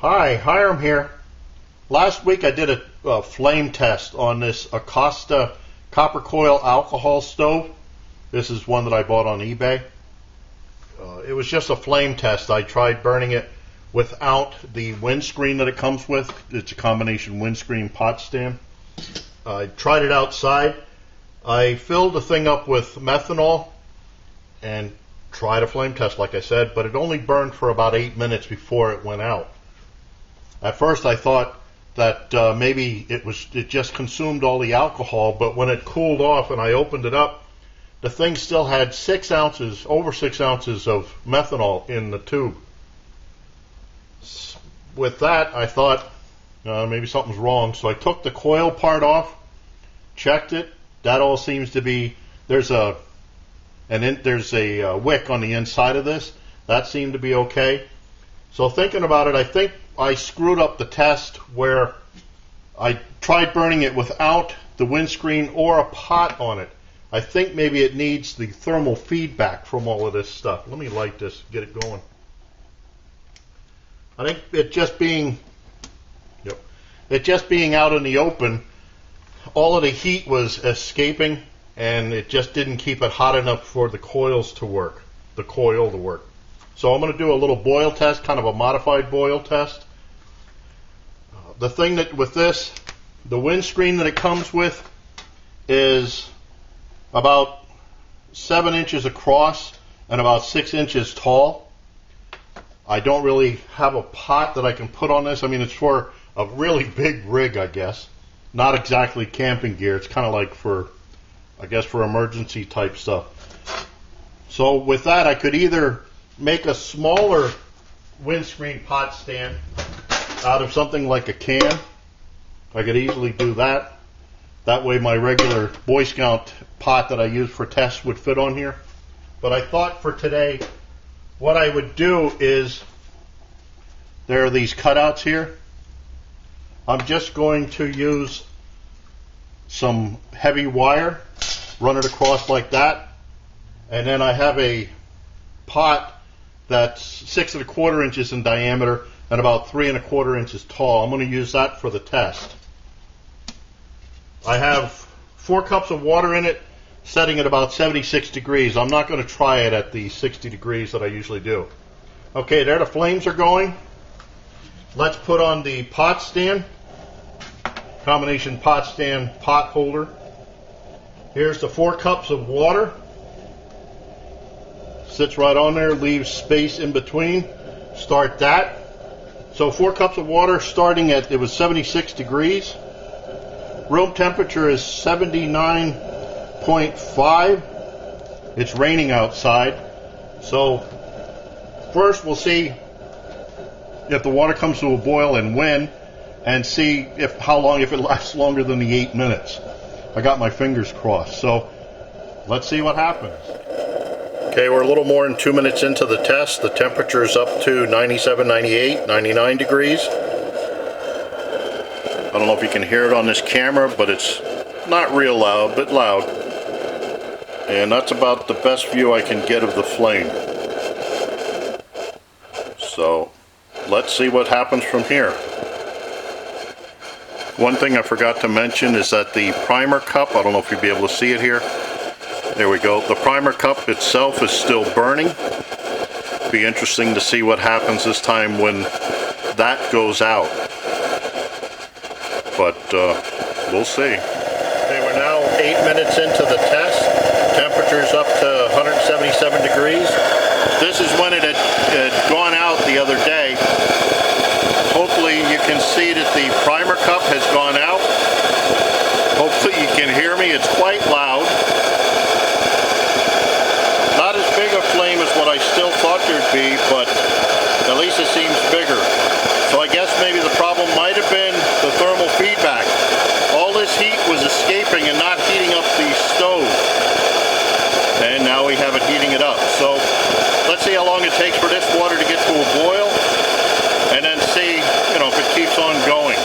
Hi, Hiram here. Last week I did a flame test on this Acosta copper coil alcohol stove. This is one that I bought on eBay. It was just a flame test. I tried burning it without the windscreen that it comes with. It's a combination windscreen pot stand. I tried it outside. I filled the thing up with methanol and tried a flame test like I said, but it only burned for about 8 minutes before it went out. At first I thought that maybe it just consumed all the alcohol, but when it cooled off and I opened it up, the thing still had over 6 ounces of methanol in the tube. With that, I thought maybe something's wrong, so I took the coil part off, checked it. That all seems to be, there's a wick on the inside of this. That seemed to be okay. So thinking about it, I think I screwed up the test where I tried burning it without the windscreen or a pot on it. I think maybe it needs the thermal feedback from all of this stuff. Let me light this, get it going. I think it just being out in the open, all of the heat was escaping and it just didn't keep it hot enough for the coils to work, the coil to work. So I'm going to do a little boil test, kind of a modified boil test. The thing that with this, the windscreen that it comes with is about 7 inches across and about 6 inches tall. I don't really have a pot that I can put on this. I mean, it's for a really big rig, I guess. Not exactly camping gear. It's kind of like for, I guess, for emergency type stuff. So with that, I could either make a smaller windscreen pot stand out of something like a can. I could easily do that. That way my regular Boy Scout pot that I use for tests would fit on here. But I thought for today, what I would do is, there are these cutouts here. I'm just going to use some heavy wire, run it across like that, and then I have a pot that's 6 1/4 inches in diameter and about 3 1/4 inches tall. I'm going to use that for the test. I have 4 cups of water in it, setting at about 76 degrees. I'm not going to try it at the 60 degrees that I usually do. Okay, there the flames are going. Let's put on the pot stand, combination pot stand pot holder. Here's the 4 cups of water. Sits right on there, leaves space in between. Start that. So 4 cups of water starting at, it was 76 degrees. Room temperature is 79.5. It's raining outside. So first we'll see if the water comes to a boil and when, and see if it lasts longer than the 8 minutes. I got my fingers crossed. So let's see what happens. Okay, we're a little more than 2 minutes into the test. The temperature is up to 97, 98, 99 degrees. I don't know if you can hear it on this camera, but it's not real loud, but loud. And that's about the best view I can get of the flame. So let's see what happens from here. One thing I forgot to mention is that the primer cup, I don't know if you'll be able to see it here. There we go. The primer cup itself is still burning. Be interesting to see what happens this time when that goes out. But we'll see. Okay, we're now 8 minutes into the test. Temperature's up to 177 degrees. This is when it had gone out the other day. Hopefully you can see that the primer cup has gone out. Hopefully you can hear me. It's quite loud. Not as big a flame as what I still thought there'd be, but at least it seems bigger. So I guess maybe the problem might have been the thermal feedback. All this heat was escaping and not heating up the stove. And now we have it heating it up. So let's see how long it takes for this water to get to a boil, and then see, if it keeps on going.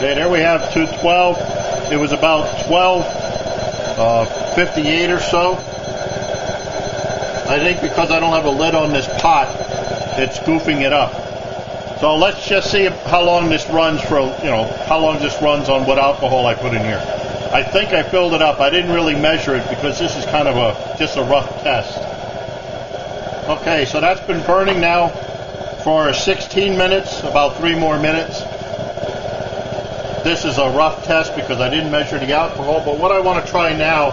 Okay, there we have 212. It was about 12:58 or so. I think because I don't have a lid on this pot, it's goofing it up. So let's just see how long this runs for, how long this runs on what alcohol I put in here. I think I filled it up. I didn't really measure it because this is kind of just a rough test. Okay, so that's been burning now for 16 minutes, about 3 more minutes. This is a rough test because I didn't measure the alcohol, but what I want to try now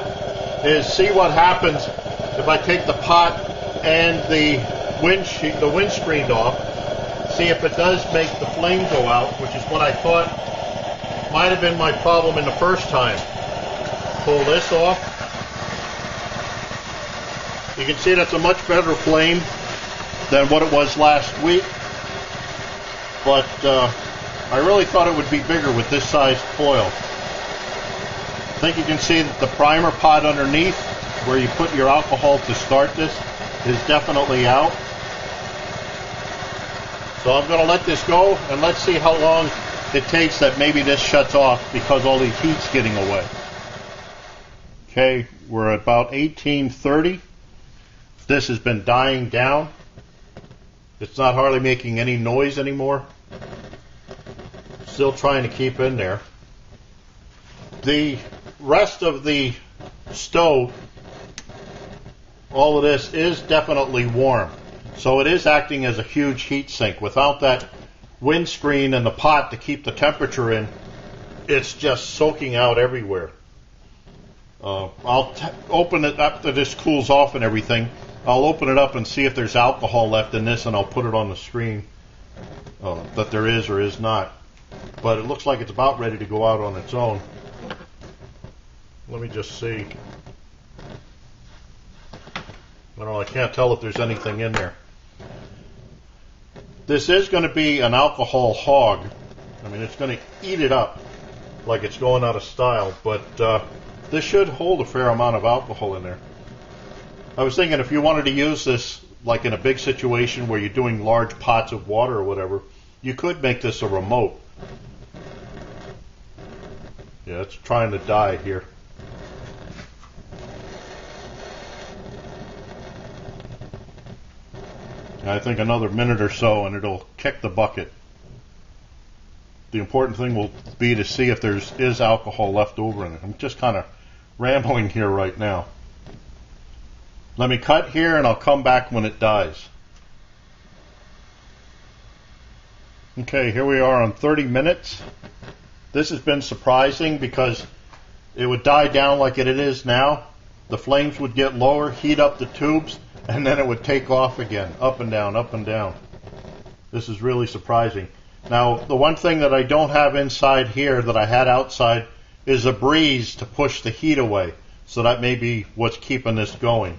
is see what happens if I take the pot and the windscreen off. See if it does make the flame go out, which is what I thought might have been my problem in the first time. Pull this off. You can see that's a much better flame than what it was last week, but I really thought it would be bigger with this size coil. I think you can see that the primer pot underneath, where you put your alcohol to start this, is definitely out. So I'm going to let this go, and let's see how long it takes that maybe this shuts off because all the heat's getting away. Okay, we're at about 1830. This has been dying down. It's not hardly making any noise anymore. Still trying to keep in there. The rest of the stove, all of this is definitely warm. So it is acting as a huge heat sink. Without that windscreen and the pot to keep the temperature in, it's just soaking out everywhere. I'll open it after this cools off and everything. I'll open it up and see if there's alcohol left in this, and I'll put it on the screen that there is or is not. But it looks like it's about ready to go out on its own. Let me just see. I can't tell if there's anything in there. This is going to be an alcohol hog. I mean, it's going to eat it up like it's going out of style, but this should hold a fair amount of alcohol in there. I was thinking if you wanted to use this like in a big situation where you're doing large pots of water or whatever, you could make this a remote. Yeah, it's trying to die here. I think another minute or so and it'll kick the bucket. The important thing will be to see if there is alcohol left over in it. I'm just kind of rambling here right now. Let me cut here and I'll come back when it dies. Okay, here we are on 30 minutes. This has been surprising because it would die down like it is now. The flames would get lower, heat up the tubes, and then it would take off again, up and down, up and down. This is really surprising. Now, the one thing that I don't have inside here that I had outside is a breeze to push the heat away. So that may be what's keeping this going.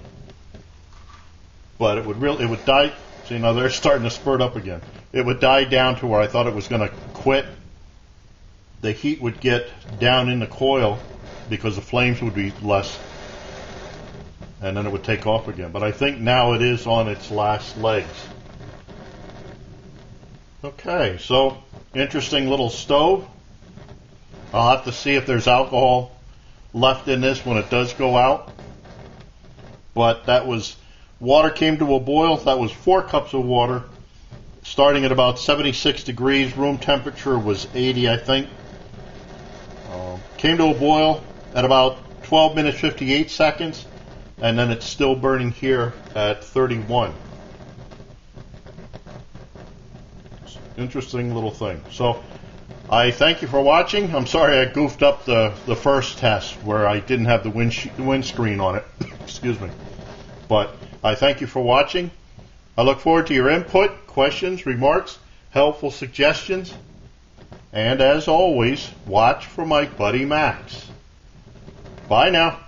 But it would die. See, now they're starting to spurt up again. It would die down to where I thought it was going to quit. The heat would get down in the coil because the flames would be less. And then it would take off again. But I think now it is on its last legs. Okay, so interesting little stove. I'll have to see if there's alcohol left in this when it does go out. But that was, water came to a boil. That was 4 cups of water, starting at about 76 degrees. Room temperature was 80, I think. Came to a boil at about 12 minutes 58 seconds. And then it's still burning here at 31. Interesting little thing. So I thank you for watching. I'm sorry I goofed up the first test where I didn't have the windscreen on it. Excuse me. But I thank you for watching. I look forward to your input, questions, remarks, helpful suggestions. And as always, watch for my buddy Max. Bye now.